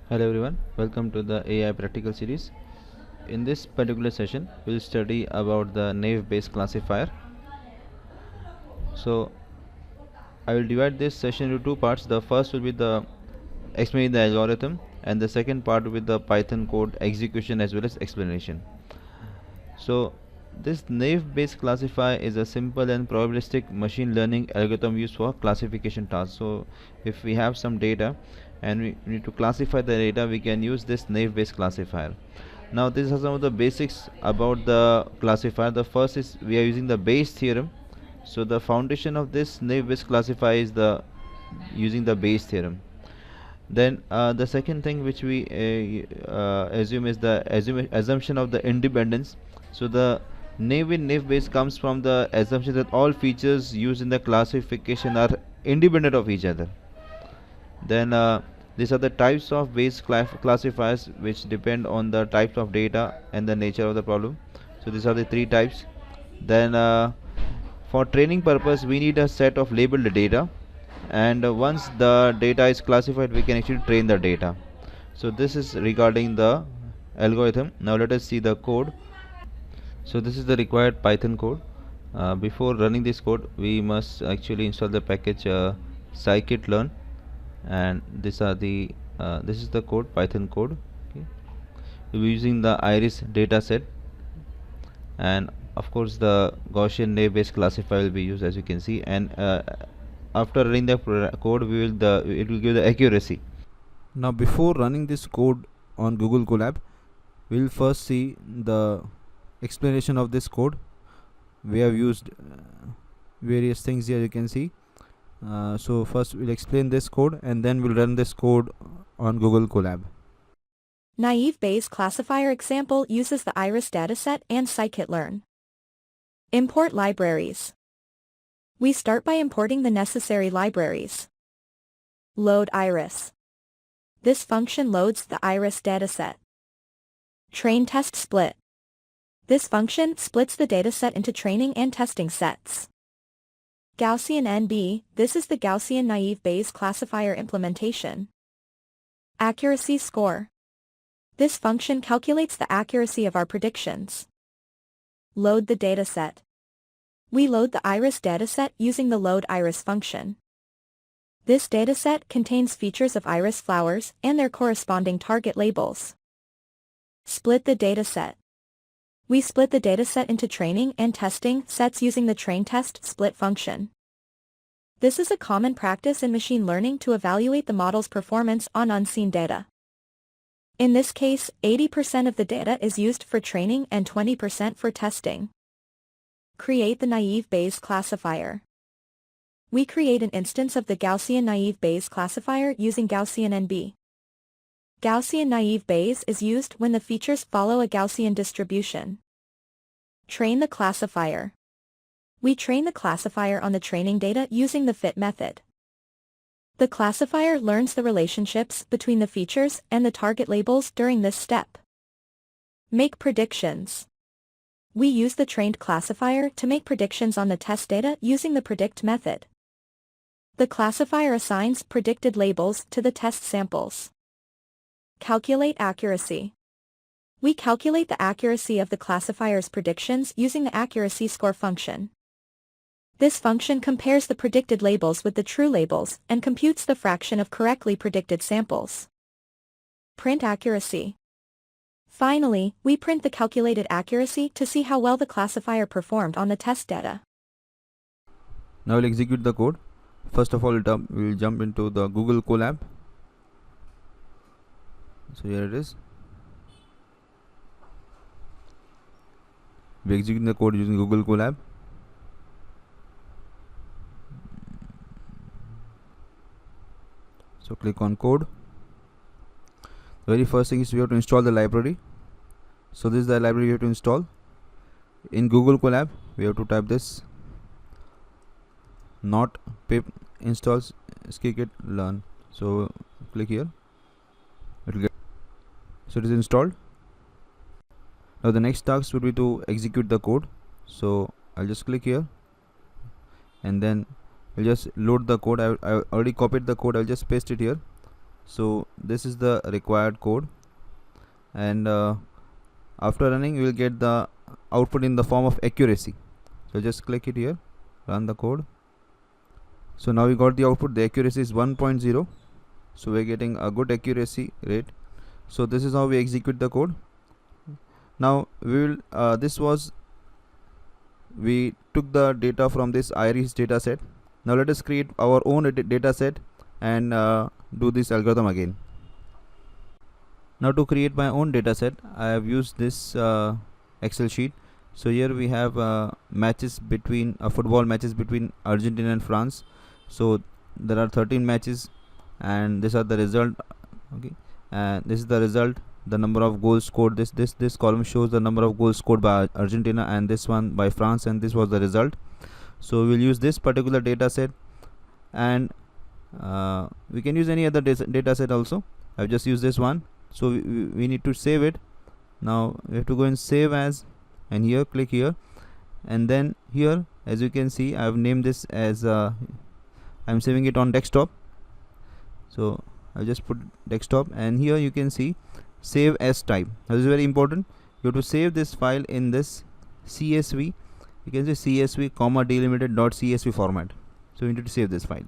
Hello everyone, welcome to the AI practical series. In this particular session, we'll study about the Naïve Bayes classifier. So, I will divide this session into two parts. The first will be the explaining the algorithm, and the second part will be the Python code execution as well as explanation. So, this Naïve Bayes classifier is a simple and probabilistic machine learning algorithm used for classification tasks. So, if we have some data and we need to classify the data, we can use this Naïve Bayes classifier. Now, these are some of the basics about the classifier. The first is we are using the Bayes theorem. So, the foundation of this Naïve Bayes classifier is the using the Bayes theorem. Then the second thing which we assume is the assumption of the independence. So the Naïve Bayes comes from the assumption that all features used in the classification are independent of each other. Then these are the types of Bayes classifiers which depend on the types of data and the nature of the problem. So these are the three types. Then for training purpose we need a set of labeled data, and once the data is classified we can actually train the data. So this is regarding the algorithm. Now let us see the code. So this is the required Python code. Before running this code we must actually install the package scikit-learn, and these are the this is the code, Python code. Okay. We'll be using the iris dataset, and of course the Gaussian Naïve Bayes classifier will be used, as you can see. And after running the code it will give the accuracy. Now before running this code on Google Colab, we'll first see the explanation of this code. We have used various things here, you can see. So first we'll explain this code and then we'll run this code on Google Colab. Naïve Bayes classifier example uses the iris dataset and scikit-learn. Import libraries. We start by importing the necessary libraries. Load iris. This function loads the iris dataset. Train test split. This function splits the dataset into training and testing sets. Gaussian NB, this is the Gaussian Naïve Bayes classifier implementation. Accuracy score. This function calculates the accuracy of our predictions. Load the dataset. We load the iris dataset using the load iris function. This dataset contains features of iris flowers and their corresponding target labels. Split the dataset. We split the dataset into training and testing sets using the train test split function. This is a common practice in machine learning to evaluate the model's performance on unseen data. In this case, 80% of the data is used for training and 20% for testing. Create the Naïve Bayes classifier. We create an instance of the Gaussian Naïve Bayes classifier using Gaussian NB. Gaussian Naïve Bayes is used when the features follow a Gaussian distribution. Train the classifier. We train the classifier on the training data using the fit method. The classifier learns the relationships between the features and the target labels during this step. Make predictions. We use the trained classifier to make predictions on the test data using the predict method. The classifier assigns predicted labels to the test samples. Calculate accuracy. We calculate the accuracy of the classifier's predictions using the accuracy score function. This function compares the predicted labels with the true labels and computes the fraction of correctly predicted samples. Print accuracy. Finally, we print the calculated accuracy to see how well the classifier performed on the test data. Now we'll execute the code. First of all, we'll jump into the Google Colab. So here it is. We're executing the code using Google Colab. So click on code. The very first thing is we have to install the library. So this is the library we have to install. In Google Colab we have to type this not pip installs scikit-learn. So click here. It will get, so it is installed. Now the next task would be to execute the code. So I'll just click here and then I'll just load the code. I already copied the code. I'll just paste it here So this is the required code, and after running you will get the output in the form of accuracy. So just click it here, run the code. So now we got the output. The accuracy is 1.0, so we're getting a good accuracy rate. So this is how we execute the code. Now we will we took the data from this iris data set. Now let us create our own data set and do this algorithm again. Now to create my own data set, I have used this Excel sheet. So here we have football matches between Argentina and France. So there are 13 matches, and these are the result. Okay, and this is the result, the number of goals scored. This column shows the number of goals scored by Argentina, and this one by France, and this was the result. So we'll use this particular data set, and we can use any other data set also. I've just used this one. So we need to save it. Now we have to go and save as, and here click here, and then here, as you can see, I have named this as I'm saving it on desktop. So I'll just put desktop, and here you can see save as type. This is very important. You have to save this file in this CSV. You can say CSV comma delimited.csv format. So we need to save this file.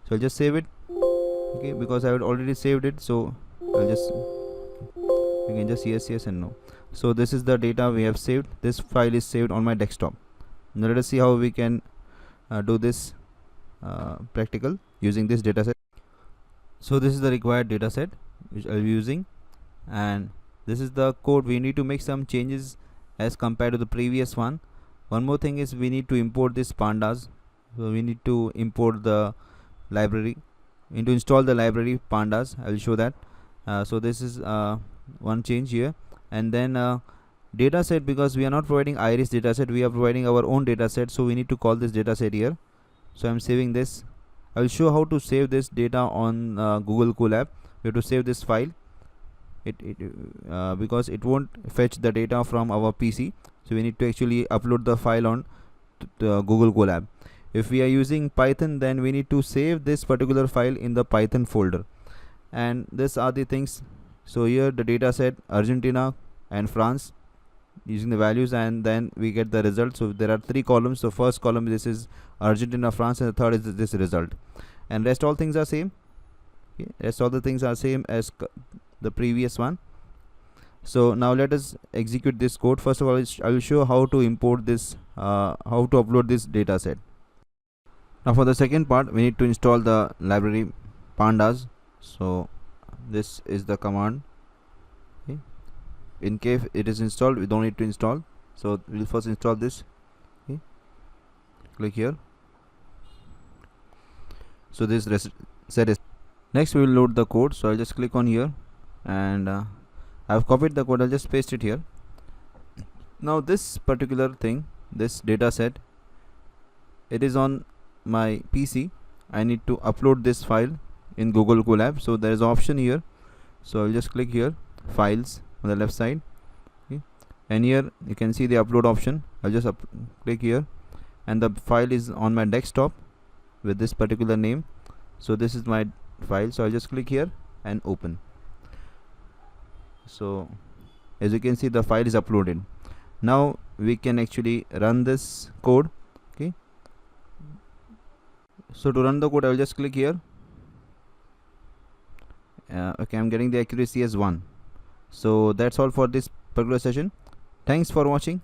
So I'll just save it. Okay, because I had already saved it, so I'll just, you can just yes and no. So this is the data we have saved. This file is saved on my desktop. Now let us see how we can do this practical using this data set. So this is the required data set which I'll be using, and this is the code. We need to make some changes as compared to the previous one. One more thing is we need to import this pandas. So we need to import the library. We need to install the library pandas. I'll show that. So this is one change here, and then data set, because we are not providing iris data set, we are providing our own data set, so we need to call this data set here. So I'm saving this. I will show how to save this data on Google Colab. We have to save this file. Because it won't fetch the data from our PC, so we need to actually upload the file on Google Colab. If we are using Python, then we need to save this particular file in the Python folder, and these are the things. So here the data set Argentina and France, using the values, and then we get the result. So there are 3 columns. So first column, this is Argentina, France, and the third is this result, and rest all things are same. Okay, rest all the things are same as the previous one. So now let us execute this code. First of all, I will show how to import this, how to upload this data set. Now for the second part, we need to install the library pandas. So this is the command. Okay, in case it is installed, we don't need to install. So we'll first install this. Okay, click here. So this set is. Next we will load the code. So I'll just click on here, and I've copied the code. I'll just paste it here. Now this particular thing, this data set, it is on my PC. I need to upload this file in Google Colab. So there is an option here. So I'll just click here, files on the left side. Okay, and here you can see the upload option. I'll just click here, and the file is on my desktop with this particular name. So this is my file. So I'll just click here and open. So as you can see, the file is uploaded. Now we can actually run this code. Okay, so to run the code, I will just click here. Okay, I'm getting the accuracy as 1. So that's all for this particular session. Thanks for watching.